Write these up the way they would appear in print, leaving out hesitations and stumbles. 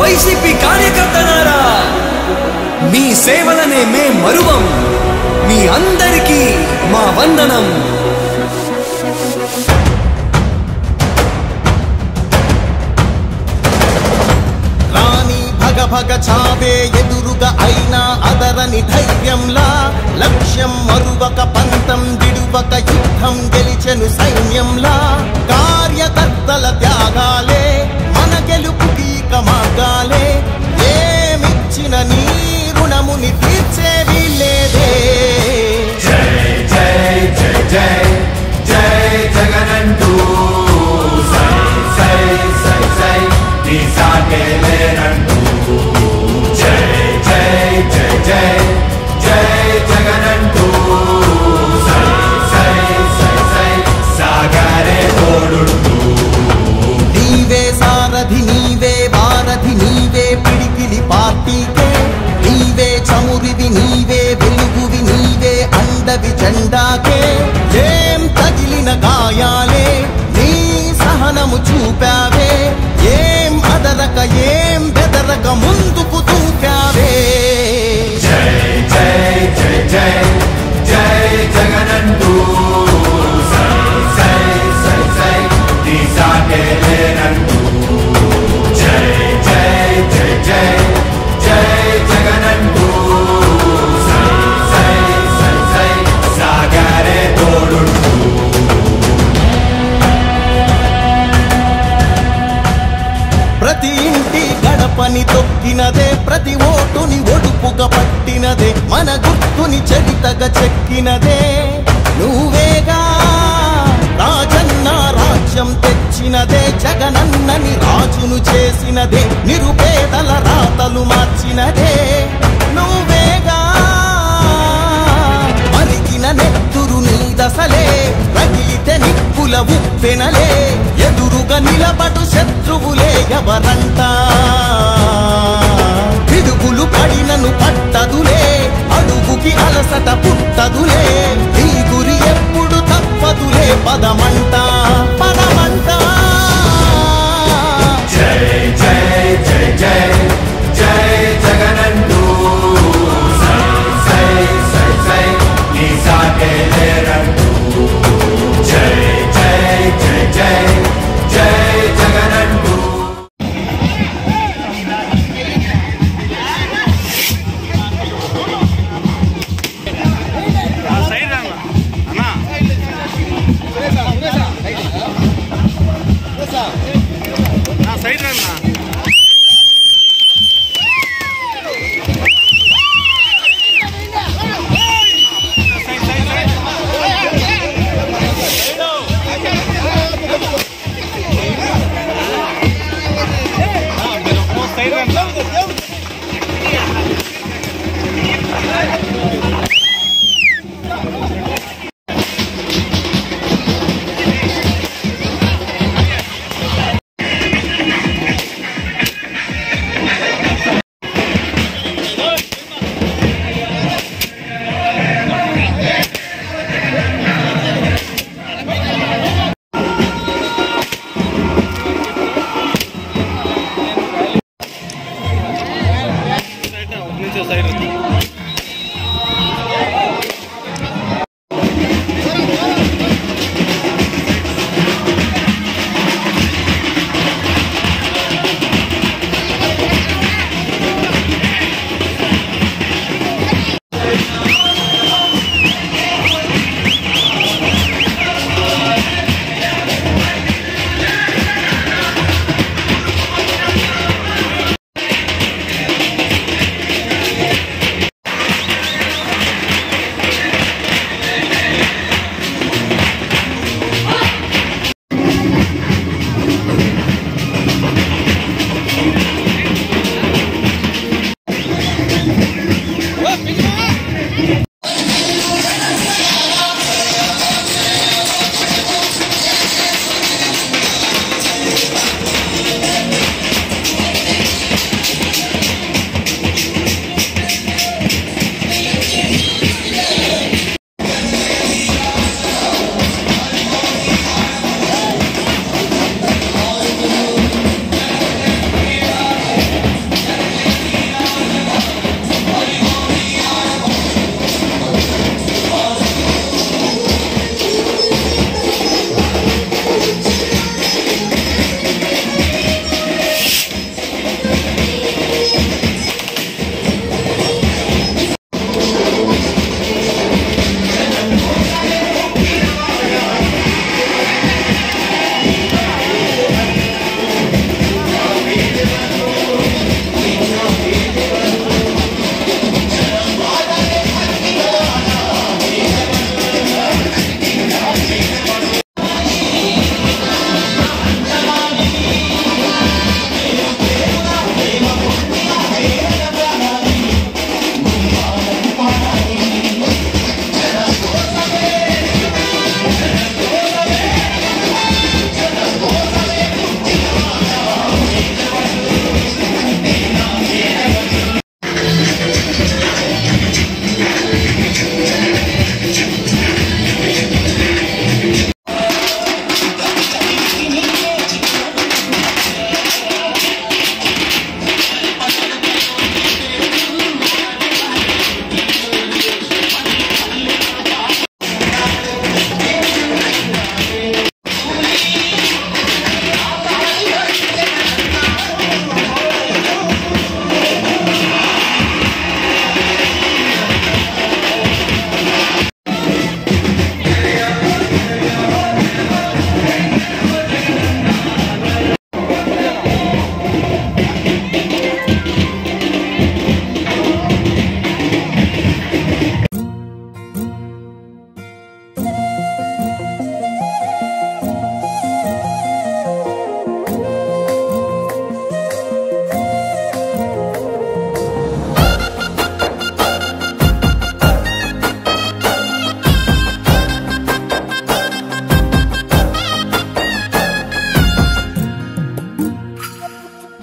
YCP కార్యకర్తలారా, మీ సేవలనే మే మరువం. మీ అందరికీ మా వందనం. రాణి భగ భగ చావే ఎదురుగా అయినా అదరని ధైర్యంలా, లక్ష్యం మరువక పంతం విడువక యుద్ధం గెలిచెను సైన్యంలా. కార్యకర్తల త్యాగాలే మన గెలుపుకి మార్గాలే. ఏమిచ్చిన నీ రుణముని తీర్చేవి లేదే. జై జై జై జై జై జగనంటూ సై సై సై సై నీ సాగే లేనంటూ. జై జై జై జై జై జగనంటూ సై సై సై సై సాగరే తోడుంటూ. నీవే సారథి నీవే వారధి నీవే పిడికిలి పార్టీకే. నీవే చమురివి నీవే వెలుగువి నీవే అండవి జెండాకే. ఏం తగిలిన గాయాలే నీ సహనము చూపావే. ఏం అదరక ఏం బెదరక ముందుకు దూకావే. జై జై జై జై జై జగనంటూ సై సై సై సై నీ సాగే లేనంటూ. జై జై జై జై జై జగనంటూ సై సై సై సై సాగరే తోడుంటూ. ప్రతి ఇంటి గడపని తొక్కినదే, ప్రతి ఓటుని ఒడుపుగా పట్టినదే, మన గుర్తుని చరితగా చెక్కినదే నువ్వేగా. రాజన్న రాజ్యం తెచ్చినదే, జగనన్నని రాజును చేసినదే, నిరుపేదల రాతలు మార్చినదే నువ్వేగా. మరిగిన నెత్తురు నీ దశలే, రగిలితే నిప్పుల ఉప్పెనలే, ఎదురుగా నిలబడు శత్రువులే ఎవరంట. పిడుగులు పడినను పట్టదులే, అడుగుకి అలసట పుట్టదులే, ఈ గురి ఎప్పుడు తప్పదులే, పదమంట పదమంట. జై జై జై జై జై జగనంటూ సై సై సై సై నీ సాగే లేరంటూ. జై జై జై జై జై జగనంటూ.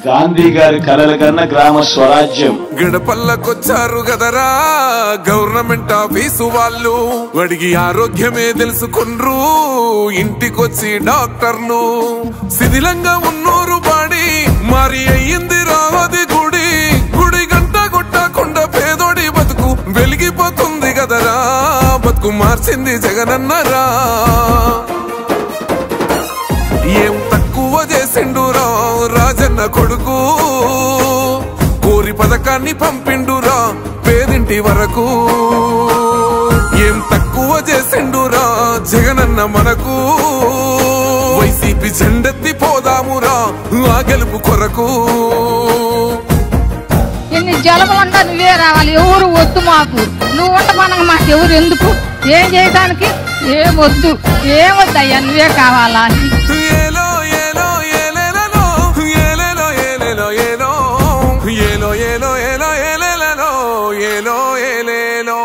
గాంధీ గారి కలల కన్నా గ్రామ స్వరాజ్యం. గడపల్లకొచ్చారు గదరా గవర్నమెంట్ ఆఫీసు వాళ్ళు, అడిగి ఆరోగ్యమే తెలుసుకుండ్రు ఇంటికొచ్చి డాక్టర్లు. శిథిలంగా ఉన్నోరు బాడి మరి అయ్యింది రావది గుడి, గుడి గంట కొట్టకుండా పేదోడి బతుకు వెలిగిపోతుంది గదరా, బతుకు మార్చింది జగనన్నరా. ఏం తక్కువ చేసిండురా రాజన్న కొడుకు, కోరి పథకాన్ని పంపిండురా పేదింటి వరకు. ఏం తక్కువ చేసిండురా జగనన్న మనకు, వైసీపీ జెండెత్తి పోదామురా ఆ గెలుపు కొరకు. ఎన్ని జలములంటా నువ్వే రావాలి, ఎవరు వద్దు మాకు, నువ్వు ఉండమనగా మాకు ఎవరు ఎందుకు, ఏం చేయడానికి ఏమొద్దు, ఏమొద్దయ్యా నువ్వే కావాలా. ఏలో ఏలో ఏలేలో ఏలేలో ఏలేలో ఏలో ఏలో ఏలో ఏలో ఏలేలో ఏలో ఏలేలో.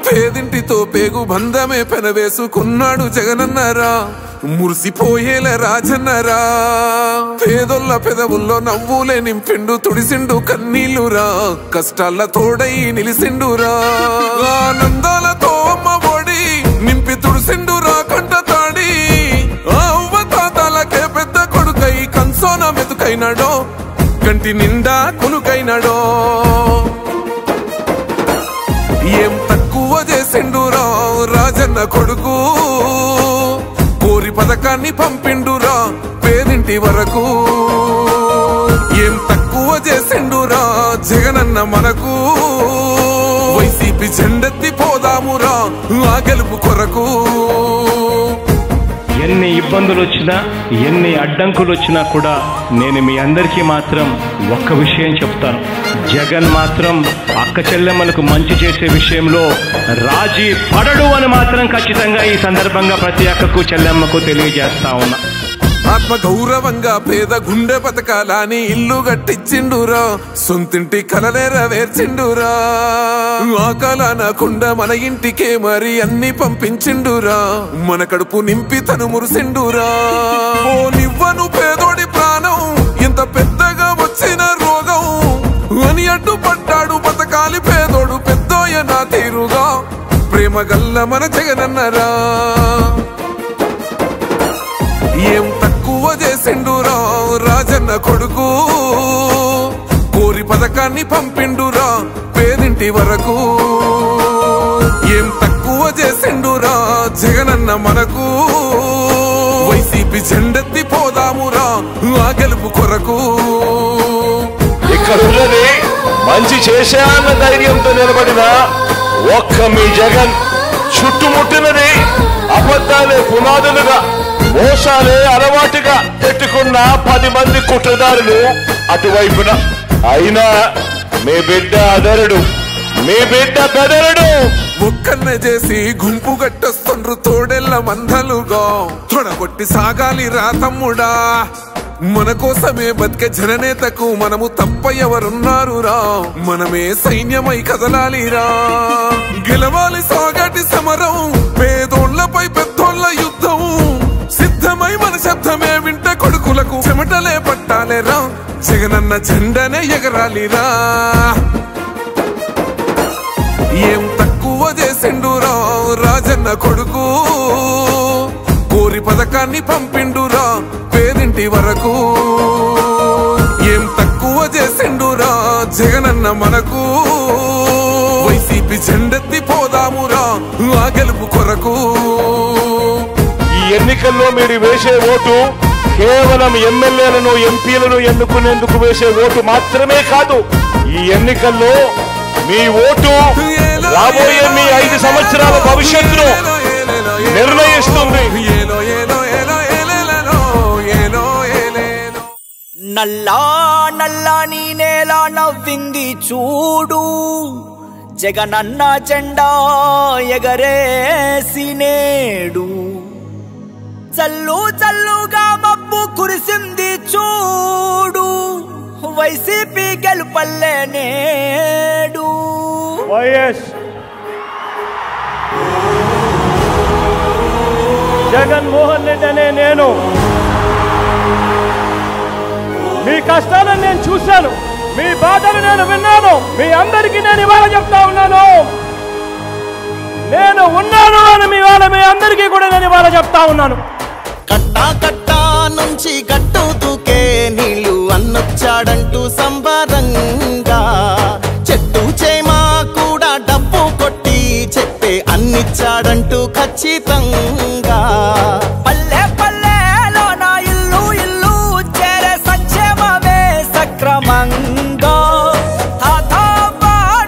పేదింటితో పేగు బంధమే పెనవేసుకున్నాడు జగనన్నరా, మురిసిపోయేల రాజన్నరా. పేదొల్ల పెదవుల్లో నవ్వులే నింపిండు తుడిసిండు కన్నీళ్లురా, కష్టాల తోడై నిలిసిండురా. ఆనందాలతో అమ్మ ఒడి నింపి తుడిసిండురా కంట తాడి, అవ్వ తాతలకే పెద్ద కొడుకై కంసోన మెతుకైనాడో, కంటి నిండా కొనుకైనాడో. ఏం తక్కువ చేసిండురా రాజన్న కొడుకు, కోరి పథకాన్ని పంపిండురా పేదింటి వరకు. ఏం తక్కువ చేసిండురా జగనన్న మనకు, వైసీపీ జెండెత్తి పోదామురా ఆ గెలుపు కొరకు. ఎన్ని ఇబ్బందులు వచ్చినా ఎన్ని అడ్డంకులు వచ్చినా కూడా నేను మీ అందరికీ మాత్రం ఒక్క విషయం చెప్తాను, జగన్ మాత్రం అక్క చెల్లెమ్మలకు మంచి చేసే విషయంలో రాజీ పడడు అని మాత్రం ఖచ్చితంగా ఈ సందర్భంగా ప్రతి అక్కకు చెల్లెమ్మకు తెలియజేస్తా ఉన్నా. ఆత్మ గౌరవంగా పేద గుండె బతకాలని ఇల్లు గట్టించిండురా, సొంతింటి కలనేరవేర్చిండురా. ఆ కలనకుండా మన ఇంటికే మరి అన్ని పంపించిండురా, మన కడుపు నింపి తను మురిసిండురా. ఓ నివ్వను పేదోడి ప్రాణం ఎంత పెద్దగా వచ్చిన రోగం అని అడ్డుపడ్డాడు బతకాలి పేదోడు పెద్దోయ నా తీరుగా, ప్రేమ గల్ల మన జగనన్నరా. ఏం తక్కువ చేసిండురా రాజన్న కొడుకు, కోరి పథకాన్ని పంపిండురా పేదింటి వరకు. ఏం తక్కువ చేసిండురా జగనన్న మనకు, వైసీపీ జెండెత్తి పోదామురా ఆ గెలుపు కొరకు. ఇక్కడ ఉన్నది మంచి చేశాన్న ధైర్యంతో నిలబడిన ఒక్క మీ జగన్, చుట్టుముట్టినది అబద్ధాలే పునాదులుగా మోసాలే అలవాటుగా పెట్టుకున్న 10 మంది కుట్రదారులు అటువైపున. అయినా మీ బిడ్డ అదరుడు, మీ బిడ్డ బెదరుడు. ఒక్కన్నే చేసి గుంపు గట్టొస్తుండ్రు తోడెల్ల మందలుగా, తొడగొట్టి సాగాలి రా తమ్ముడా. మన కోసమే బతికే జననేతకు మనము తప్ప ఎవరున్నారు రా, మనమే సైన్యమై కదలాలిరా. గెలవాలి సాగటి సమరం, పేదోళ్లపై పెద్దోళ్ల యుద్ధం, సిద్ధమై మన శబ్దమే వింట కొడుకులకు చెమటలే పట్టాలేరా, జగనన్న జెండనే ఎగరాలిరా. ఏం తక్కువ చేసిండురా రాజన్న కొడుకు, కోరి పథకాన్ని పంపిండురా పేదింటి వరకు. ఏం తక్కువ చేసిండురా జగనన్న మనకు, వైసీపీ జెండెత్తి పోదామురా ఆ గెలుపు కొరకు. ఈ ఎన్నికల్లో మీరు వేసే ఓటు కేవలం ఎమ్మెల్యేలను ఎంపీలను ఎన్నుకునేందుకు వేసే ఓటు మాత్రమే కాదు, ఈ ఎన్నికల్లో మీ ఓటు రాబోయే మీ 5 సంవత్సరాల భవిష్యత్తును నిర్ణయిస్తుంది. నల్లా నల్లాని నేల నవ్వింది చూడు, జగనన్న జెండా ఎగరేసి నేడు. చల్లు చల్లుగా మబ్బు కురిసింది చూడు, వైసీపీ గెలుపల్లే నేడు. వైఎస్ జగన్మోహన్ రెడ్డి అనే నేను మీ మీ కష్టాలను నేను చూశాను, మీ బాధలు నేను విన్నాను. మీ అందరికీ నేను ఇవాళ చెప్తా ఉన్నాను, నేను ఉన్నాను అని మీ అందరికీ కూడా నేను ఇవాళ చెప్తా ఉన్నాను. కట్టా కట్టా నుంచి గట్టు దూకే నీళ్ళు అన్నొచ్చాడంటూ సంబరంగా, చెట్టు చేమా కూడా డబ్బు కొట్టి చెప్పే అన్నిచ్చాడంటూ ఖచ్చితంగా. పల్లె పల్లెలో నా ఇల్లు ఇల్లు చేరే సంక్షేమమే సక్రమంగా. తాతవ్వ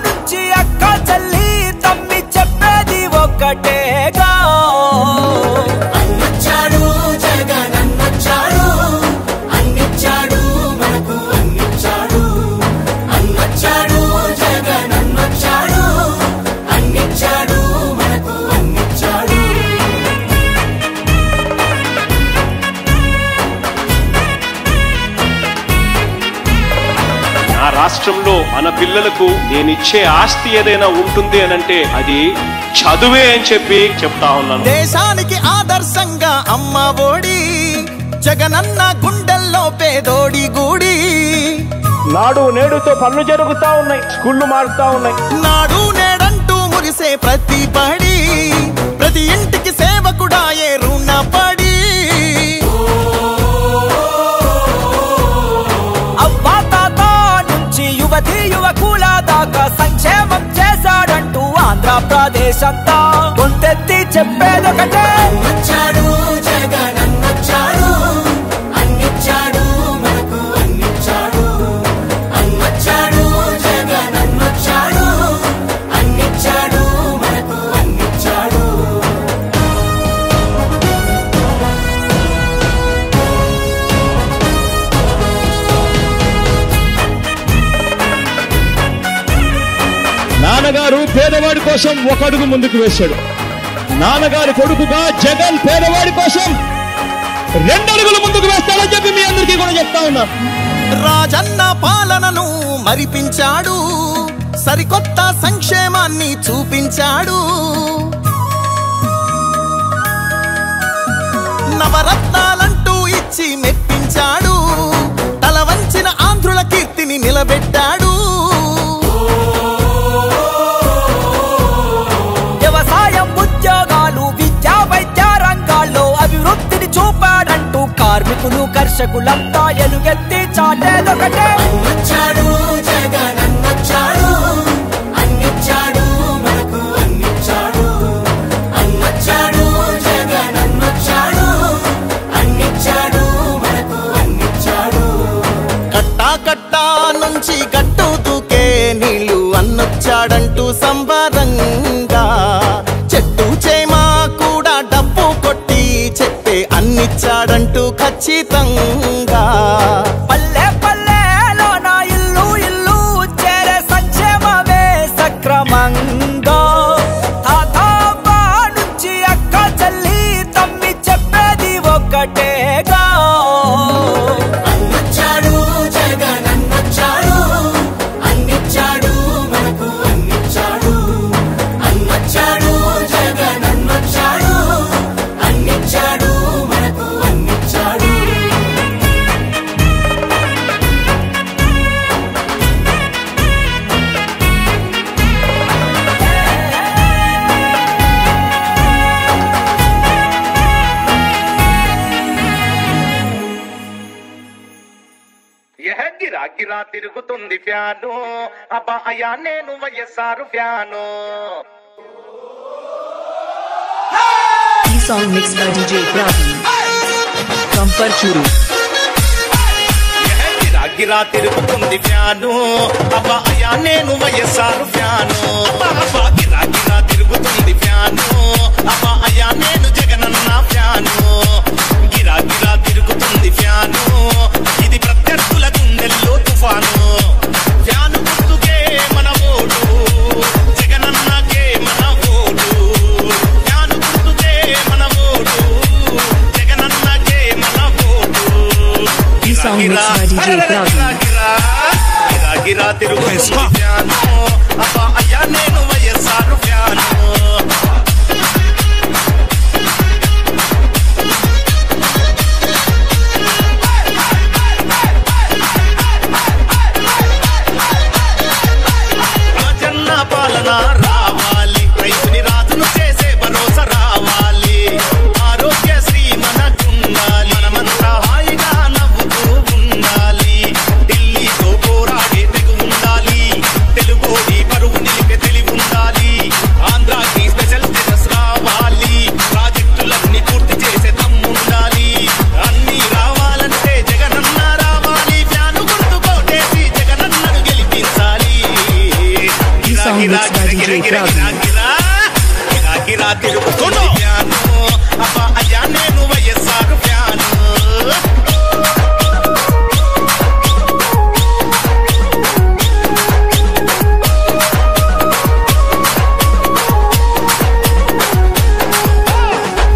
నుంచి అక్క చెల్లి తమ్మి చెప్పేది ఒక్కటేగా. అన్నొచ్చాడు జగన్ అన్నొచ్చాడు, అన్నిచ్చాడు మనకు అన్నిచ్చాడు. అన్నొచ్చాడు జగన్ అన్నొచ్చాడు, అన్నిచ్చాడు మనకు అన్నిచ్చాడు. నా రాష్ట్రంలో మన పిల్లలకు నేనిచ్చే ఆస్తి ఏదైనా ఉంటుంది అనంటే అది చదువే అని చెప్పి చెప్తా ఉన్నాను. దేశానికి ఆదర్శంగా అమ్మ ఒడి, జగనన్న గుండెల్లో పేదోడి గుడి. నాడు నేడుతో పనులు జరుగుతా ఉన్నాయి, స్కూళ్ళు మారుతా ఉన్నాయి. నాడు నేడంటూ మురిసే ప్రతి పడి, ప్రతి ఇంటికి సేవకుడాయే రుణపడి. అవ్వా తాత నుంచి యువతి యువకుల దాకా సంక్షేమం చేశాడంటూ ఆంధ్రప్రదేశ్ అంతా గొంతెత్తి చెప్పేదొకటే. అన్నొచ్చాడు జగన్ అన్నొచ్చాడు, అన్నిచ్చాడు మనకు అన్నిచ్చాడు. అన్నొచ్చాడు జగన్ అన్నొచ్చాడు, అన్నిచ్చాడు మనకు అన్నిచ్చాడు. నాన్నగారు పేదవాడి కోసం ఒక అడుగు ముందుకు వేశాడు. నాన్నగారి కొడుకుగా జగన్ పేదవాడి కోసం 2 అడుగులు ముందుకు వేస్తాడని చెప్పి మీ అందరికీ కూడా చెప్తా ఉన్నాను. రాజన్న పాలనను మరిపించాడు, సరికొత్త సంక్షేమాన్ని చూపించాడు. నవరత్నాలంటూ ఇచ్చి మెప్పించాడు, తల వంచిన ఆంధ్రుల కీర్తిని నిలబెట్టాడు. వ్యవసాయం ఉద్యోగాలు విద్యా వైద్య రంగాల్లో అభివృద్ధిని చూపాడంటూ కార్మికులు కర్షకులంతా ఎలుగెత్తి చాటేదొకటే. అన్నొచ్చాడు జగన్ అన్నొచ్చాడు, అన్నిచ్చాడు మనకు అన్నిచ్చాడు. అన్నొచ్చాడు జగన్ అన్నొచ్చాడు, అన్నిచ్చాడు మనకు అన్నిచ్చాడు. కట్టా కట్టా నుంచి గట్టు దూకే నీళ్ళు అన్నొచ్చాడంటూ సంబరంగా, చెట్టు చేమా కూడా డబ్బు కొట్టి చెప్పే అన్నిచ్చాడంటూ ఖచ్చితంగా. పల్లె పల్లెలో నా ఇల్లు ఇల్లు చేరే సంక్షేమమే సక్రమంగా. తాతవ్వ నుంచి అక్క చెల్లి తమ్మి చెప్పేది ఒక్కటేగా. అన్నొచ్చాడు జగన్ అన్నొచ్చాడు, అన్నిచ్చాడు మనకు అన్నిచ్చాడు. అన్నొచ్చాడు జగన్ అన్నొచ్చాడు, అన్నిచ్చాడు మనకు అన్నిచ్చాడు. గిరా గిరా తిరుగుతుంది ఫ్యాను, అబ్బా అయ్యా నేను YSR fan. song mixed by DJ Bravi from Parchuru. గిరా గిరా తిరుగుతుంది ఫ్యాను, అబ్బా అయ్యా నేను వైఎస్ఆర్ ఫ్యాను. అబ్బా గిరా గిరా తిరుగుతుంది ఫ్యాను, అబ్బా అయ్యా నేను జగనన్న ఫ్యాను. గిరా గిరా తిరుగుతుంది ఫ్యాను, ఇది ప్రత్యర్థుల గుండెల్లో తుఫాను. ఫ్యాను గుర్తుకే మన ఓటు, జగనన్నకే మన ఓటు. ఫ్యాను గుర్తుకే మన ఓటు, జగనన్నకే మన vote. This song mixed by DJ Bravi. గిరా గిరా తిరుగుతుంది ఫ్యాను, అబ్బా అయ్యా నేను YSR fan. mixed by DJ Praveen. గిరా తిరుగుతుంది ఫ్యాను అబ్బా అయ్యా నేను వైఎస్ఆర్ ఫ్యాను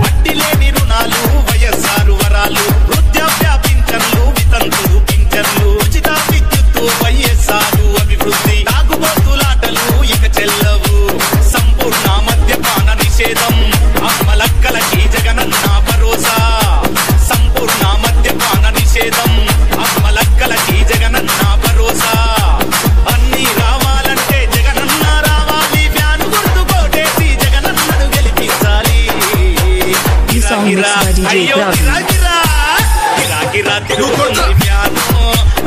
వడ్డీ లేని రుణాలు వైఎస్ఆర్ వరాలు వృద్ధాప్య పింఛన్లు వితంతు పింఛన్లు ఉచిత విద్యుత్తు వైఎస్ఆర్ అభివృద్ధి తాగుబోతులాటలు ఇక చెల్లవు సంపూర్ణ మద్యపాన నిషేధం అమ్మలక్కలకి జగనన్న భరోసా సంపూర్ణ మద్యపాన నిషేధం అమ్మలక్కలకి జగనన్న భరోసా అన్ని రావాలంటే జగనన్న రావాలి ఫ్యాను గుర్తు కోటేసి జగనన్నను గెలిపించాలి అయ్యో గిరా తిరుగుతుంది ఫ్యాను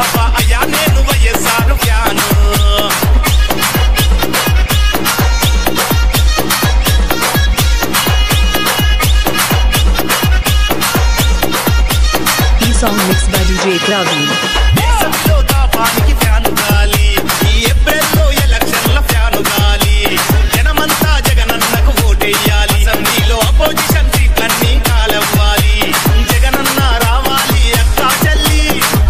అబ్బా అయ్యా నేను YSR fan Song mixed by DJ Praveen. దేశంలో దాపానికి ఫ్యాను గాలి ఈ ఏప్రిల్లో ఎలక్షన్ల ఫ్యాను గాలి జనమంతా జగనన్నకు ఓటేయాలి అసెంబ్లీలో అపోజిషన్ సీట్లన్నీ కాలవ్వాలి జగనన్న రావాలి అక్కా చెల్లి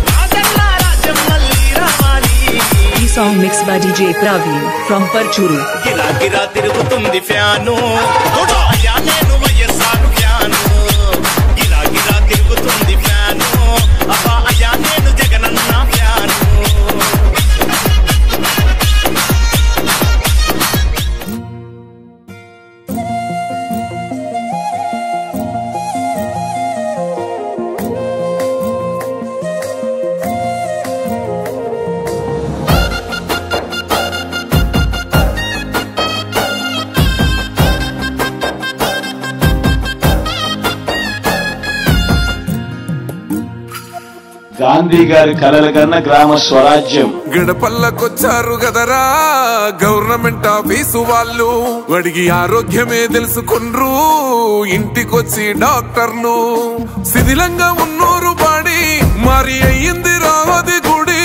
రాజన్న రాజ్యం మళ్ళీ రావాలి Song mixed by DJ Praveen from Parchuru. గిరా గిరా తిరుగుతుంది ఫ్యాను అయ్యా నేను వైఎస్ఆర్ ఫ్యాను గిరా గిరా తిరుగుతుంది ఫ్యాను అబ్బా అయ్యా నేను జగనన్న ఫ్యాను గాంధీ గారి కలల కన్నా గ్రామ స్వరాజ్యం. గడపల్లకొచ్చారు గదరా గవర్నమెంట్ ఆఫీసు వాళ్ళు అడిగి ఆరోగ్యమే తెలుసుకుండ్రు ఇంటికొచ్చి డాక్టర్లు శిథిలంగా ఉన్నోరు బాడి మరి అయ్యింది రావది గుడి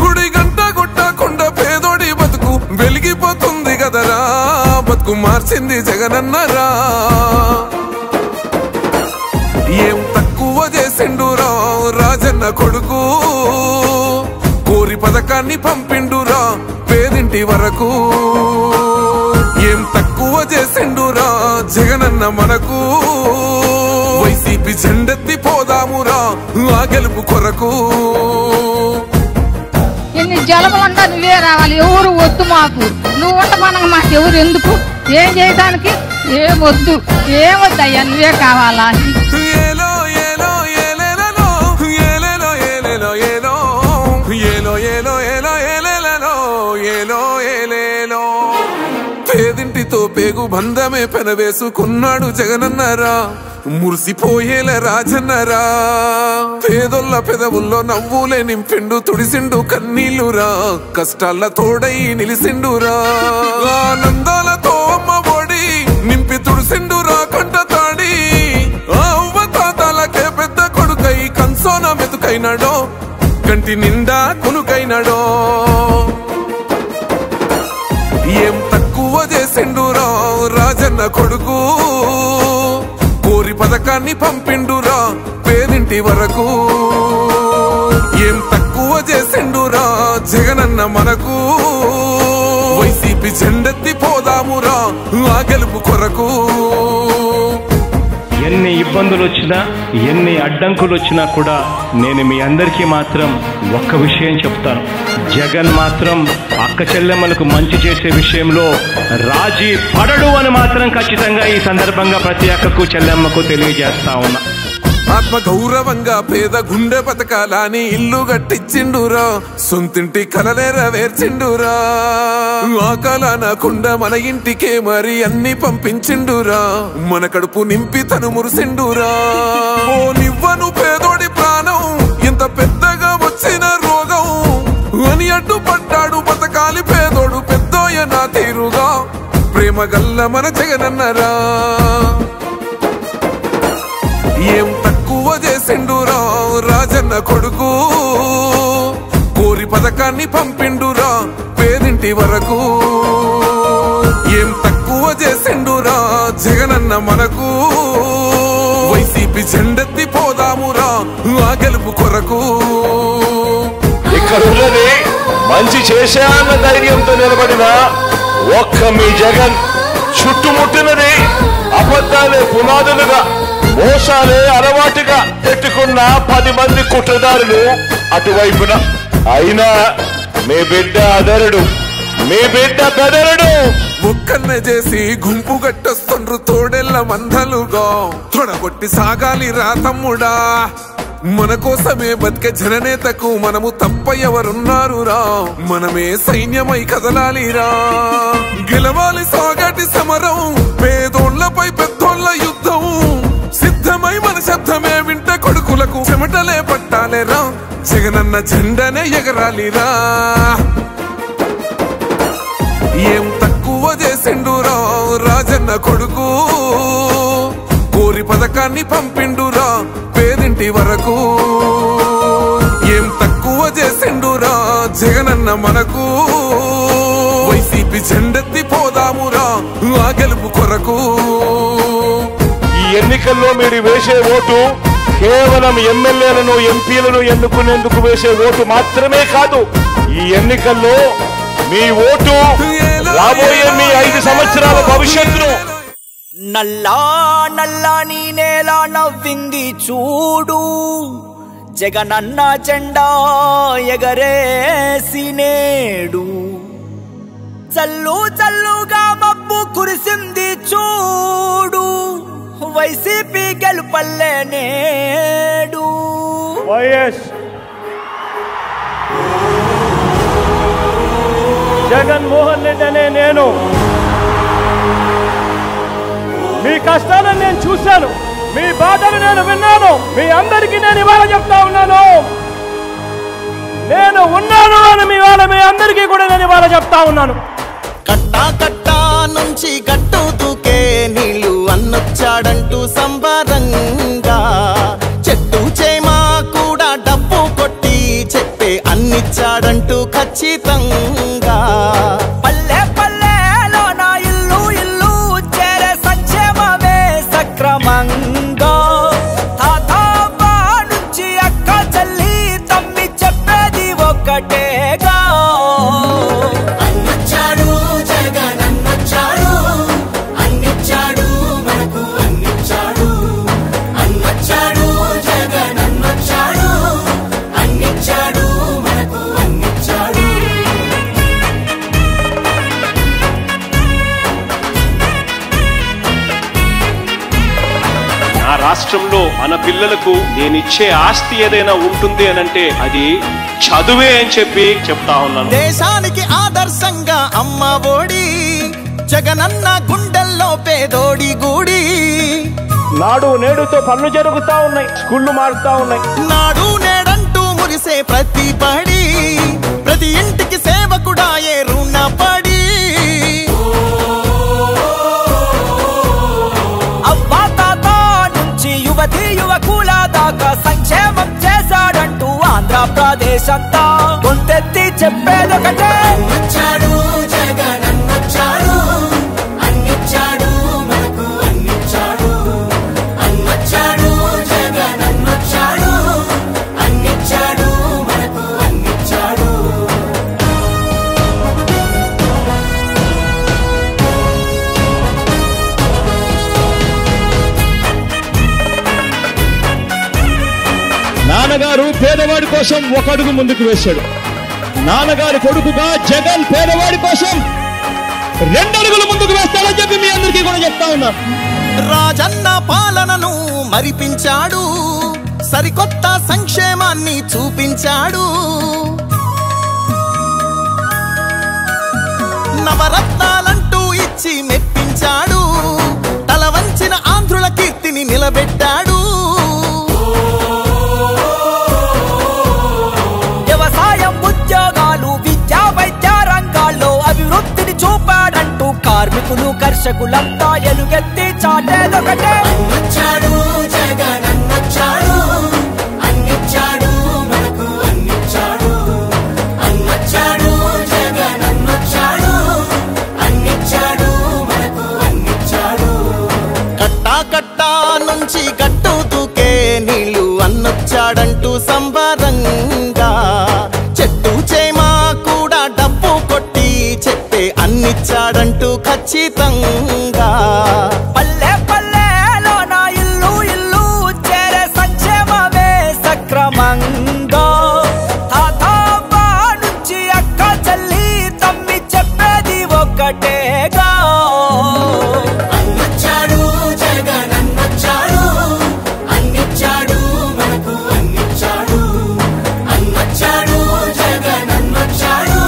గుడి గంట కొట్టకుండా పేదోడి బతుకు వెలిగిపోతుంది గదరా బతుకు మార్చింది జగనన్నరా ఏం తక్కువ చేసిండురా రాజన్న కొడుకు కోరి పథకాన్ని పంపిండురా పేదింటి వరకు ఏం తక్కువ చేసిండురా జగనన్న మనకు వైసీపీ జెండెత్తి పోదామురా ఆ గెలుపు కొరకు ఎన్ని జలములంటా నువ్వే రావాలి ఎవరు వద్దు మాకు నువ్వు ఉంట మనకు మాకు ఎవరు ఎందుకు ఏం చేయడానికి ఏమొద్దు ఏమొద్దయ్యా నువ్వే కావాలా ఏలో ఏలో ఏలేలలో ఏలేలో ఏలేలో ఏలో ఏలో ఏలో ఏలో ఏలేలలో ఏలో ఏలేలో పేదింటితో పేగు బంధమే పెనవేసుకున్నాడు జగనన్నరా మురిసిపోయేల రాజన్నరా పేదొల్ల పెదవుల్లో నవ్వులే నింపిండు తుడిసిండు కన్నీళ్లురా కష్టాల తోడై నిలిసిండురా ఆనందాలతో అమ్మ ఒడి నింపి తుడిసిండురా కంట తాడి అవ్వ తాతాలకే పెద్ద కొడుకై కంసోన మెతుకైనాడో కంటి నిండా కునుకైనాడో ఏం తక్కువ చేసిండురా రాజన్న కొడుకు కోరి పథకాన్ని పంపిండురా పేదింటి వరకు ఏం తక్కువ చేసిండురా జగనన్న మనకు వైసీపీ జెండెత్తి పోదామురా ఆ గెలుపు కొరకు ఎన్ని ఇబ్బందులు వచ్చినా ఎన్ని అడ్డంకులు వచ్చినా కూడా నేను మీ అందరికీ మాత్రం ఒక్క విషయం చెప్తాను. జగన్ మాత్రం అక్క చెల్లెమ్మలకు మంచి చేసే విషయంలో రాజీ పడడు అని మాత్రం ఖచ్చితంగా ఈ సందర్భంగా ప్రతి అక్కకు చెల్లెమ్మకు తెలియజేస్తా ఉన్నా. ఆత్మ గౌరవంగా పేద గుండె బతకాలని ఇల్లు గట్టించిండురా సొంతింటి కలలేరవేర్చిండురా ఆ కలనకుండా మన ఇంటికే మరి అన్ని పంపించిండురా మన కడుపు నింపి తను మురిసిండురా ఓ నివ్వను పేదోడి ప్రాణం ఎంత పెద్దగా వచ్చిన రోగం అని అడ్డుపడ్డాడు బతకాలి పేదోడు పెద్దోయ నా తీరుగా ప్రేమ గల్ల మన జగనన్నరా ఏం తక్కువ చేసిండురా రాజన్న కొడుకు కోరి పథకాన్ని పంపిండురా పేదింటి వరకు ఏం తక్కువ చేసిండురా జగనన్న మనకు వైసీపీ జెండెత్తి పోదామురా ఆ గెలుపు కొరకు ఇక్కడ ఉన్నది మంచి చేశా అన్న ధైర్యంతో నిలబడిన ఒక్క మీ జగన్, చుట్టుముట్టినది అబద్ధాలే పునాదులుగా మోసాలే అలవాటుగా పెట్టుకున్న 10 మంది కుట్రదారులు అటువైపున. అయినా మీ బిడ్డ అదరుడు, మీ బిడ్డ బెదరుడు. ఒక్కన్నే చేసి గుంపు గట్టొస్తుండ్రు తోడెల్ల మందలుగా తొడగొట్టి సాగాలి రా తమ్ముడా. మన కోసమే బతికే జననేతకు మనము తప్ప ఎవరున్నారు రా. మనమే సైన్యమై కదలాలిరా. గెలవాలి సాగటి సమరం, పేదోళ్లపై పెద్దోళ్ల యుద్ధం. సిద్ధమై మన శబ్దమే వింట కొడుకులకు చెమటలే పట్టాలేరా. జగనన్న జెండనే ఎగరాలిరా. ఏం తక్కువ చేసిండురా రాజన్న కొడుకు, కోరి పథకాన్ని పంపిండురా పేదింటి వరకు. ఏం తక్కువ చేసిండురా జగనన్న మనకు, వైసీపీ జెండెత్తి పోదామురా ఆ గెలుపు కొరకు. ఈ ఎన్నికల్లో మీరు వేసే ఓటు కేవలం ఎమ్మెల్యేలను ఎంపీలను ఎన్నుకునేందుకు వేసే ఓటు మాత్రమే కాదు. ఈ ఎన్నికల్లో మీ ఓటు రాబోయే మీ 5 సంవత్సరాల భవిష్యత్తును. నల్లా నల్లాని నేల నవ్వింది చూడు, జగనన్న జెండా ఎగరేసి నేడు. చల్లు చల్లుగా మబ్బు కురిసింది చూడు, వైసీపీ గెలుపల్లే నేడు. వైఎస్ జగన్మోహన్ రెడ్డి అనే నేను మీ కష్టాలను నేను చూశాను, మీ బాధలు నేను విన్నాను. మీ అందరికీ నేను ఇవాళ చెప్తా ఉన్నాను, నేను ఉన్నాను అని మీ అందరికీ కూడా నేను ఇవాళ చెప్తా ఉన్నాను. కట్టా కట్టా నుంచి గట్టు దూకే నీళ్లు అన్నొచ్చాడంటూ సంబరంగా, చెట్టు చేమా కూడా డబ్బు కొట్టి చెప్పే అన్నిచ్చాడంటూ ఖచ్చితంగా. పల్లె పల్లెలో నా ఇల్లు ఇల్లు చేరే సంక్షేమమే సక్రమంగా. తాతవ్వ నుంచి అక్క చెల్లి తమ్మి చెప్పేది ఒక్కటేగా. అన్నొచ్చాడు జగన్ అన్నొచ్చాడు, అన్నిచ్చాడు మనకు అన్నిచ్చాడు. అన్నొచ్చాడు జగన్ అన్నొచ్చాడు, అన్నిచ్చాడు మనకు అన్నిచ్చాడు. నా రాష్ట్రంలో మన పిల్లలకు నేనిచ్చే ఆస్తి ఏదైనా ఉంటుంది అనంటే అది చదువే అని చెప్పి చెప్తా ఉన్నాను. దేశానికి ఆదర్శంగా అమ్మ ఒడి, జగనన్న గుండెల్లో పేదోడి గుడి. నాడు నేడుతో పనులు జరుగుతా ఉన్నాయి, స్కూళ్లు మారుతా ఉన్నాయి. నాడు నేడంటూ మురిసే ప్రతి పడి, ప్రతి ఇంటికి సేవకుడాయే రుణపడి. అవ్వా తాత నుంచి యువతి యువకుల దాకా సంక్షేమం చేశాడంటూ ఆంధ్రప్రదేశ్ అంతా గొంతెత్తి చెప్పేదొకటే. అన్నొచ్చాడు జగన్ అన్నొచ్చాడు, అన్నిచ్చాడు మనకు అన్నిచ్చాడు. అన్నొచ్చాడు జగన్ అన్నొచ్చాడు, అన్నిచ్చాడు మనకు అన్నిచ్చాడు. నాన్నగారు పేదవాడి కోసం ఒక అడుగు ముందుకు వేశాడు. నాన్నగారి కొడుకుగా జగన్ పేదవాడి కోసం 2 అడుగులు ముందుకు వేస్తాడని చెప్పి మీ అందరికీ కూడా చెప్తా ఉన్నాను. రాజన్న పాలనను మరిపించాడు, సరికొత్త సంక్షేమాన్ని చూపించాడు. నవరత్నాలంటూ ఇచ్చి మెప్పించాడు, తల వంచిన ఆంధ్రుల కీర్తిని నిలబెట్టాడు. వ్యవసాయం ఉద్యోగాలు విద్యా వైద్య రంగాల్లో అభివృద్ధిని చూపాడంటూ కార్మికులు కర్షకులంతా ఎలుగెత్తి చాటేదొకటే. అన్నొచ్చాడు జగన్ అన్నొచ్చాడు, అన్నిచ్చాడు మనకు అన్నిచ్చాడు. అన్నొచ్చాడు జగన్ అన్నొచ్చాడు, అన్నిచ్చాడు వచ్చాడంటూ సంబరంగా చెట్టు చేమా కూడా డబ్బు కొట్టి చెప్పే అన్నిచ్చాడంటూ ఖచ్చితంగా పల్లె పల్లెలో నా ఇల్లు ఇల్లు చేరే సంక్షేమమే సక్రమంగా తాత నుంచి అక్క చెల్లి తమ్మి చెప్పేది ఒక్కటేగా అన్నొచ్చాడు జగనన్నొచ్చాడు అన్నిచ్చాడు మనకు అన్నిచ్చాడు అన్నొచ్చాడు జగనన్నొచ్చాడు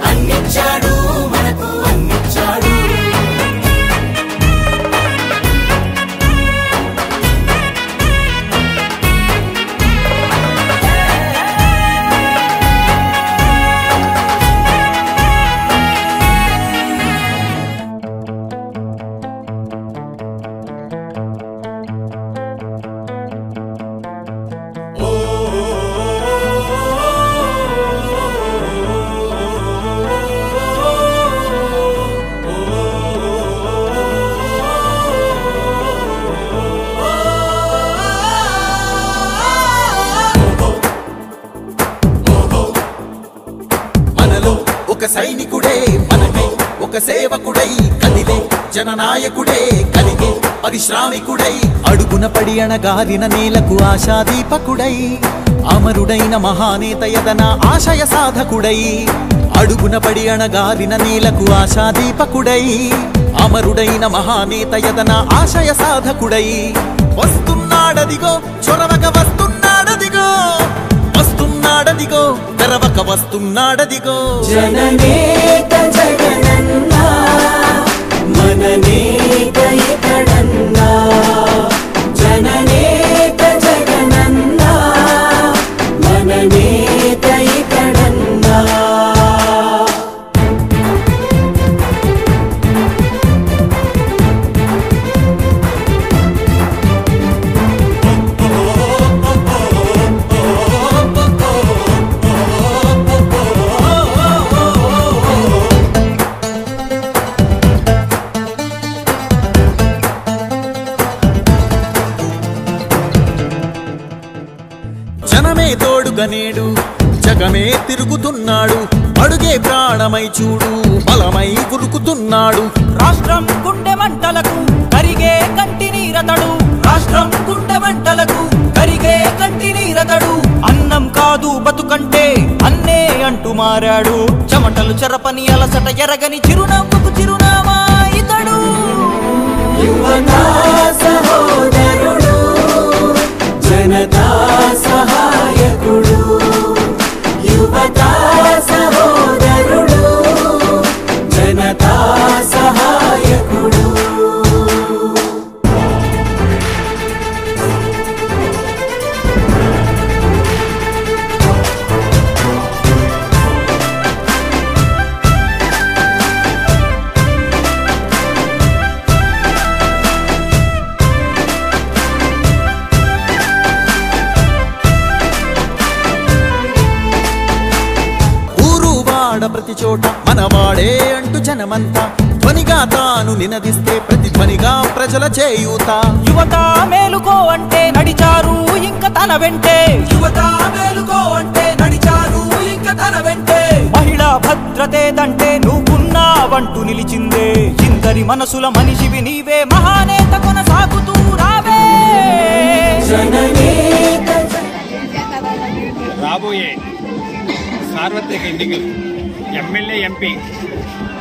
అన్నిచ్చాడు మనకు అన్నిచ్చాడు మనలో ఒక సైనికుడే మనకై ఒక సేవకుడై కదిలే జననాయకుడే కలిగే పరిశ్రామికుడై అడుగున పడి అణగారిన నేలకు ఆశాదీపకుడై అమరుడైన మహానేత యదన ఆశయ సాధకుడై అడుగున పడి అణగారిన నేలకు ఆశాదీపకుడై అమరుడైన మహానేత యదన ఆశయ సాధకుడై వస్తున్నాడదిగో చొరవక వస్తున్నాడదిగో వస్తున్నాడదిగో తెరవక వస్తున్నాడదిగో జననేత జగనన్న మననేత ఇతడన్న జననేత జగనన్న మననేత ఇతడన్న జనమే తోడుగా నేడు జగమే తిరుగుతున్నాడు అడుగే ప్రాణమై చూడు బలమై ఉరుకుతున్నాడు రాష్ట్రం గుండె మంటలకు కరిగే కంటి నీరతడు రాష్ట్రం గుండె మంటలకు కరిగే కంటి నీరతడు అన్నం కాదు బతుకంటే అన్నే అంటూ మారాడు చెమటలు చెరపని అలసట ఎరగని చిరునవ్వుకు చిరునామా ఇతడు యువతా సహోదరుడు జనతా సహాయకుడు యువతా సహోదరుడు జనతా సహాయకుడు ప్రతి చోట మనవాడే అంటూ జనమంతా ధ్వనిగా తాను నినదిస్తే ప్రతిధ్వనిగా ప్రజల చేయూత యువత మేలుకో అంటే నడిచారు ఇంక తన వెంటే యువత మేలుకో అంటే నడిచారు ఇంక తన వెంటే మహిళా భద్రతేదంటే నువ్వున్నావంటూ నిలిచిందే ఇందరి మనసుల మనిషివి నీవే మహానేత కొనసాగుతూ రావే రాబోయే సార్వత్రిక ఎన్నికలు ఎమ్మెల్యే ఎంపీ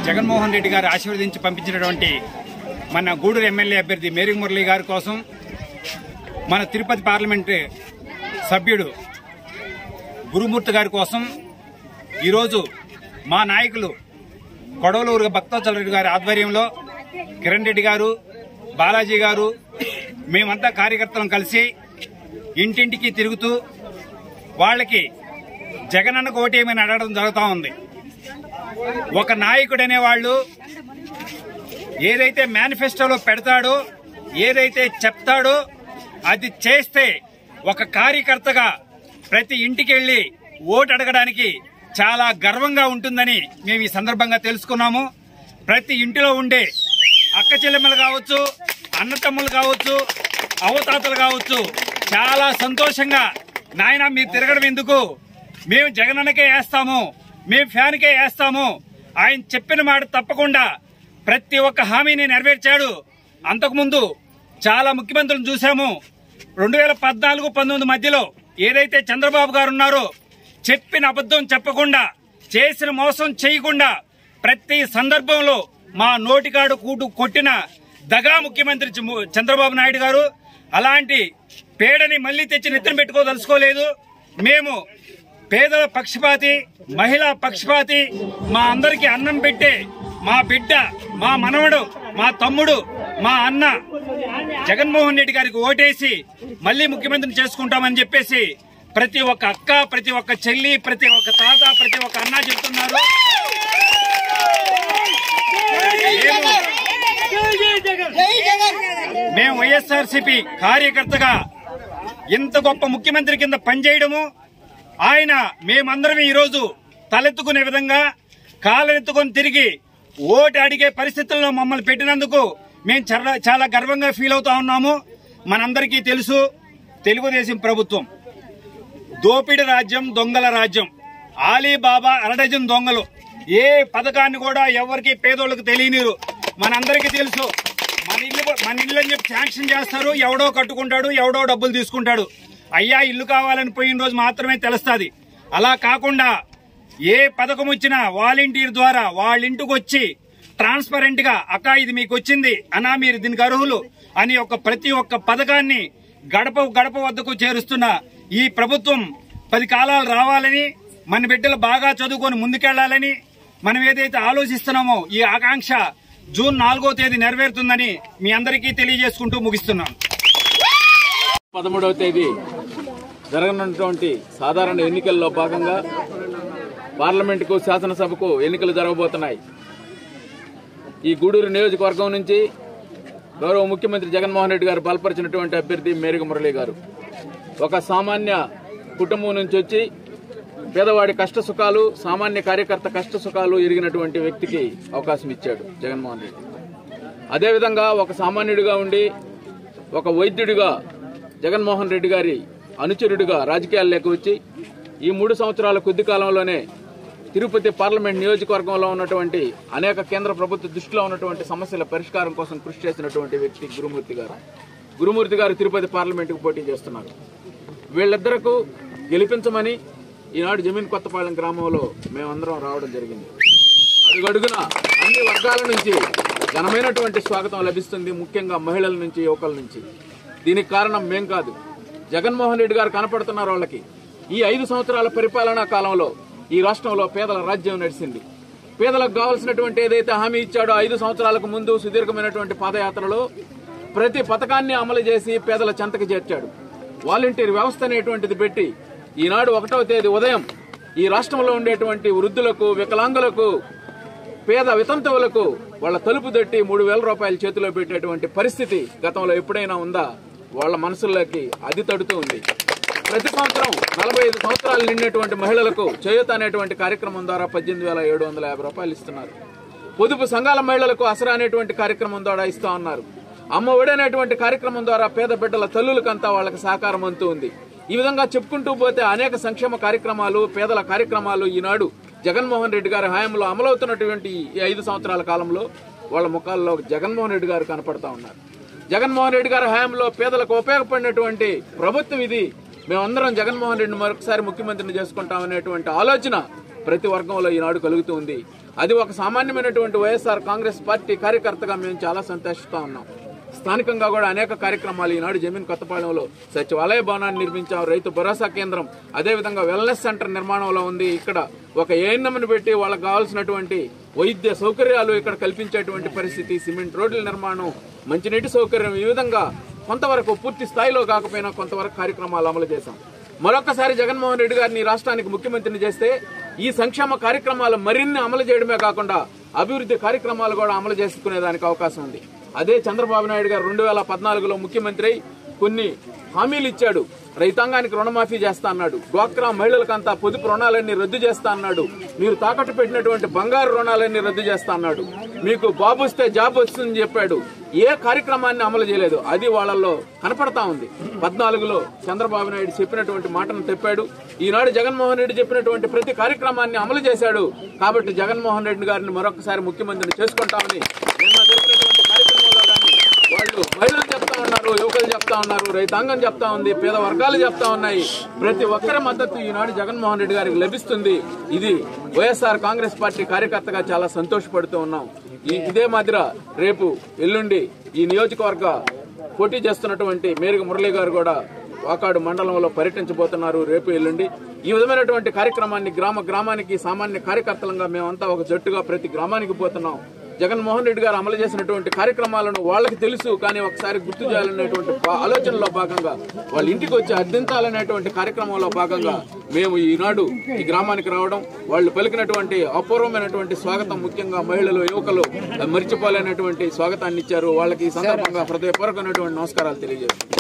జగన్మోహన్ రెడ్డి గారు ఆశీర్వదించి పంపించినటువంటి మన గూడూరు ఎమ్మెల్యే అభ్యర్థి మేరీ మురళి గారి కోసం మన తిరుపతి పార్లమెంటు సభ్యుడు గురుమూర్తి గారి కోసం ఈరోజు మా నాయకులు కొడవలూరు భక్తవత్సల రెడ్డి గారి ఆధ్వర్యంలో కిరణ్ రెడ్డి గారు బాలాజీ గారు మేమంతా కార్యకర్తలను కలిసి ఇంటింటికి తిరుగుతూ వాళ్ళకి జగనన్నకు ఓటేమని అడగడం జరుగుతూ ఉంది. ఒక నాయకుడు అనేవాళ్ళు ఏదైతే మేనిఫెస్టోలో పెడతాడో ఏదైతే చెప్తాడో అది చేస్తే ఒక కార్యకర్తగా ప్రతి ఇంటికి వెళ్లి ఓటు అడగడానికి చాలా గర్వంగా ఉంటుందని మేము ఈ సందర్భంగా తెలుసుకున్నాము. ప్రతి ఇంటిలో ఉండే అక్క చెల్లెమ్మలు కావచ్చు, అన్నతమ్ములు కావచ్చు, అవతాతలు కావచ్చు చాలా సంతోషంగా నాయన మీరు తిరగడం ఎందుకు, మేము జగనన్నకే వేస్తాము, మేము ఫ్యాన్కే వేస్తాము. ఆయన చెప్పిన మాట తప్పకుండా ప్రతి ఒక్క హామీని నెరవేర్చాడు. అంతకుముందు చాలా ముఖ్యమంత్రులను చూశాము. 2014-19 మధ్యలో ఏదైతే చంద్రబాబు గారు ఉన్నారో చెప్పిన అబద్ధం చెప్పకుండా, చేసిన మోసం చేయకుండా ప్రతి సందర్భంలో మా నోటికాడు కూటు కొట్టిన దగా ముఖ్యమంత్రి చంద్రబాబు నాయుడు గారు. అలాంటి పేడని మళ్లీ తెచ్చి నెత్తిన పెట్టుకోదలుచుకోలేదు. మేము పేదల పక్షపాతి, మహిళా పక్షపాతి, మా అందరికీ అన్నం పెట్టే మా బిడ్డ, మా మనవడు, మా తమ్ముడు, మా అన్న జగన్మోహన్ రెడ్డి గారికి ఓటేసి మళ్లీ ముఖ్యమంత్రిని చేసుకుంటామని చెప్పేసి ప్రతి ఒక్క అక్క, ప్రతి ఒక్క చెల్లి, ప్రతి ఒక్క తాత, ప్రతి ఒక్క అన్న చెప్తున్నారు. మేము వైఎస్ఆర్సీపీ కార్యకర్తగా ఇంత గొప్ప ముఖ్యమంత్రి కింద పనిచేయడము, ఆయన మేమందరం ఈరోజు తలెత్తుకునే విధంగా కాలెత్తుకొని తిరిగి ఓటు అడిగే పరిస్థితుల్లో మమ్మల్ని పెట్టినందుకు మేము చాలా గర్వంగా ఫీల్ అవుతా ఉన్నాము. మనందరికీ తెలుసు, తెలుగుదేశం ప్రభుత్వం దోపిడి రాజ్యం, దొంగల రాజ్యం. ఆలీబాబా అరడజన్ దొంగలు. ఏ పథకాన్ని కూడా ఎవరికి పేదోళ్ళకి తెలియనిరు. మనందరికీ తెలుసు. మన ఇల్లు అని చెప్పి శాంక్షన్ చేస్తారు, ఎవడో కట్టుకుంటాడు, ఎవడో డబ్బులు తీసుకుంటాడు. అయ్యా ఇల్లు కావాలని పోయిన రోజు మాత్రమే తెలుస్తుంది. అలా కాకుండా ఏ పథకం వచ్చినా వాలంటీర్ ద్వారా వాళ్ళ ఇంటికి వచ్చి ట్రాన్స్పరెంట్ గా అక్క ఇది మీకు వచ్చింది అన్నా, మీరు దీనికి అర్హులు అని ప్రతి ఒక్క పథకాన్ని గడప గడప వద్దకు చేరుస్తున్న ఈ ప్రభుత్వం 10 కాలాలు రావాలని, మన బిడ్డలు బాగా చదువుకొని ముందుకెళ్లాలని మనం ఏదైతే ఆలోచిస్తున్నామో ఈ ఆకాంక్ష జూన్ 4వ తేదీ నెరవేరుతుందని మీ అందరికీ తెలియజేసుకుంటూ ముగిస్తున్నాను. 13వ తేదీ జరగనున్నటువంటి సాధారణ ఎన్నికల్లో భాగంగా పార్లమెంటుకు, శాసనసభకు ఎన్నికలు జరగబోతున్నాయి. ఈ గూడూరు నియోజకవర్గం నుంచి గౌరవ ముఖ్యమంత్రి జగన్మోహన్ రెడ్డి గారు బలపరిచినటువంటి అభ్యర్థి మేరుగ మురళి గారు ఒక సామాన్య కుటుంబం నుంచి వచ్చి పేదవాడి కష్ట సుఖాలు, సామాన్య కార్యకర్త కష్ట సుఖాలు ఎరిగినటువంటి వ్యక్తికి అవకాశం ఇచ్చాడు జగన్మోహన్ రెడ్డి. అదేవిధంగా ఒక సామాన్యుడిగా ఉండి ఒక వైద్యుడిగా జగన్మోహన్ రెడ్డి గారి అనుచరుడిగా రాజకీయాల్లోకి వచ్చి ఈ 3 సంవత్సరాల కొద్ది కాలంలోనే తిరుపతి పార్లమెంట్ నియోజకవర్గంలో ఉన్నటువంటి అనేక కేంద్ర ప్రభుత్వ దృష్టిలో ఉన్నటువంటి సమస్యల పరిష్కారం కోసం కృషి చేసినటువంటి వ్యక్తి గురుమూర్తి గారు తిరుపతి పార్లమెంటుకు పోటీ చేస్తున్నారు. వీళ్ళిద్దరకు గెలిపించమని ఈనాడు జమీన్ కొత్తపాలెం గ్రామంలో మేమందరం రావడం జరిగింది. అడుగడుగున అన్ని వర్గాల నుంచి ఘనమైనటువంటి స్వాగతం లభిస్తుంది, ముఖ్యంగా మహిళల నుంచి, యువకుల నుంచి. దీనికి కారణం మేం కాదు, జగన్మోహన్ రెడ్డి గారు కనపడుతున్నారు. వాళ్ళకి ఈ 5 సంవత్సరాల పరిపాలనా కాలంలో ఈ రాష్ట్రంలో పేదల రాజ్యం నడిచింది. పేదలకు కావాల్సినటువంటి ఏదైతే హామీ ఇచ్చాడో 5 సంవత్సరాలకు ముందు సుదీర్ఘమైనటువంటి పాదయాత్రలో ప్రతి పథకాన్ని అమలు చేసి పేదల చెంతకు చేర్చాడు. వాలంటీర్ వ్యవస్థ అనేటువంటిది పెట్టి ఈనాడు 1వ తేదీ ఉదయం ఈ రాష్ట్రంలో ఉండేటువంటి వృద్ధులకు, వికలాంగులకు, పేద వితంతువులకు వాళ్ళ తలుపు తట్టి 3,000 రూపాయలు చేతిలో పెట్టేటువంటి పరిస్థితి గతంలో ఎప్పుడైనా ఉందా? వాళ్ళ మనసుల్లోకి అది తడుతూ ఉంది. ప్రతి సంవత్సరం 45 సంవత్సరాలు నిండినటువంటి మహిళలకు చేయూత అనేటువంటి కార్యక్రమం ద్వారా 18,750 రూపాయలు ఇస్తున్నారు. పొదుపు సంఘాల మహిళలకు అసరా అనేటువంటి కార్యక్రమం ద్వారా ఇస్తా ఉన్నారు. అమ్మ ఒడి అనేటువంటి కార్యక్రమం ద్వారా పేద బిడ్డల తల్లులకంతా వాళ్ళకి సహకారం అంతూ ఉంది. ఈ విధంగా చెప్పుకుంటూ పోతే అనేక సంక్షేమ కార్యక్రమాలు, పేదల కార్యక్రమాలు ఈనాడు జగన్మోహన్ రెడ్డి గారి హయాంలో అమలవుతున్నటువంటి ఈ 5 సంవత్సరాల కాలంలో వాళ్ళ ముఖాల్లో జగన్మోహన్ రెడ్డి గారు కనపడతా ఉన్నారు. జగన్మోహన్ రెడ్డి గారి హయాంలో పేదలకు ఉపయోగపడినటువంటి ప్రభుత్వం ఇది. మేమందరం జగన్మోహన్ రెడ్డిని మరొకసారి ముఖ్యమంత్రిని చేసుకుంటామనేటువంటి ఆలోచన ప్రతి వర్గంలో ఈనాడు కలుగుతూ ఉంది. అది ఒక సామాన్యమైనటువంటి వైఎస్ఆర్ కాంగ్రెస్ పార్టీ కార్యకర్తగా మేము చాలా సంతోషిస్తా ఉన్నాం. స్థానికంగా కూడా అనేక కార్యక్రమాలు ఈనాడు జమీన్ కొత్తపాలెంలో సచివాలయ భవనాన్ని నిర్మించాం, రైతు భరోసా కేంద్రం, అదేవిధంగా వెల్నెస్ సెంటర్ నిర్మాణంలో ఉంది. ఇక్కడ ఒక ఏఎన్ఎంను పెట్టి వాళ్ళకి కావాల్సినటువంటి వైద్య సౌకర్యాలు ఇక్కడ కల్పించేటువంటి పరిస్థితి, సిమెంట్ రోడ్ల నిర్మాణం, మంచినీటి సౌకర్యం, ఈ విధంగా కొంతవరకు పూర్తి స్థాయిలో కాకపోయినా కొంతవరకు కార్యక్రమాలు అమలు చేశాం. మరొకసారి జగన్మోహన్ రెడ్డి గారిని రాష్ట్రానికి ముఖ్యమంత్రిని చేస్తే ఈ సంక్షేమ కార్యక్రమాలు మరిన్ని అమలు చేయడమే కాకుండా అభివృద్ధి కార్యక్రమాలు కూడా అమలు చేసుకునేదానికి అవకాశం ఉంది. అదే చంద్రబాబు నాయుడు గారు 2014లో ముఖ్యమంత్రి కొన్ని హామీలు ఇచ్చాడు. రైతాంగానికి రుణమాఫీ చేస్తా అన్నాడు, డ్వాక్రా మహిళలకంతా పొదుపు రుణాలన్నీ రద్దు చేస్తా అన్నాడు, మీరు తాకట్టు పెట్టినటువంటి బంగారు రుణాలన్నీ రద్దు చేస్తా అన్నాడు, మీకు బాబు వస్తే జాబ్ వస్తుందని చెప్పాడు. ఏ కార్యక్రమాన్ని అమలు చేయలేదు. అది వాళ్ళల్లో కనపడతా ఉంది. 14లో చంద్రబాబు నాయుడు చెప్పినటువంటి మాటను తెప్పాడు. ఈనాడు జగన్మోహన్ రెడ్డి చెప్పినటువంటి ప్రతి కార్యక్రమాన్ని అమలు చేశాడు. కాబట్టి జగన్మోహన్ రెడ్డి గారిని మరొకసారి ముఖ్యమంత్రిని చేసుకుంటామని నిన్న జరిగినటువంటి కార్యక్రమంలో కానీ వాళ్ళు మహిళలు చెప్తా ఉన్నారు, యువకులు చెప్తా ఉన్నారు, రైతాంగం చెప్తా ఉంది, పేద వర్గాలు చెప్తా ఉన్నాయి. ప్రతి ఒక్కరి మద్దతు ఈనాడు జగన్మోహన్ రెడ్డి గారికి లభిస్తుంది. ఇది వైఎస్ఆర్ కాంగ్రెస్ పార్టీ కార్యకర్తగా చాలా సంతోషపడుతూ ఉన్నాం. ఇదే మాదిరి రేపు ఎల్లుండి ఈ నియోజకవర్గ పోటీ చేస్తున్నటువంటి మేరుగ మురళి గారు కూడా వాకాడు మండలంలో పర్యటించబోతున్నారు రేపు ఎల్లుండి. ఈ విధమైనటువంటి కార్యక్రమాన్ని గ్రామానికి సామాన్య కార్యకర్తలంగా మేమంతా ఒక జట్టుగా ప్రతి గ్రామానికి పోతున్నాం. జగన్మోహన్ రెడ్డి గారు అమలు చేసినటువంటి కార్యక్రమాలను వాళ్ళకి తెలుసు, కానీ ఒకసారి గుర్తు చేయాలనేటువంటి ఆలోచనలో భాగంగా వాళ్ళ ఇంటికి వచ్చి అర్థించాలనేటువంటి కార్యక్రమంలో భాగంగా మేము ఈనాడు ఈ గ్రామానికి రావడం, వాళ్ళు పలికినటువంటి అపూర్వమైనటువంటి స్వాగతం, ముఖ్యంగా మహిళలు యువకులు మరిచిపోలేనటువంటి స్వాగతాన్ని ఇచ్చారు. వాళ్ళకి ఈ సందర్భంగా హృదయపూర్వకమైనటువంటి నమస్కారాలు తెలియజేస్తాం.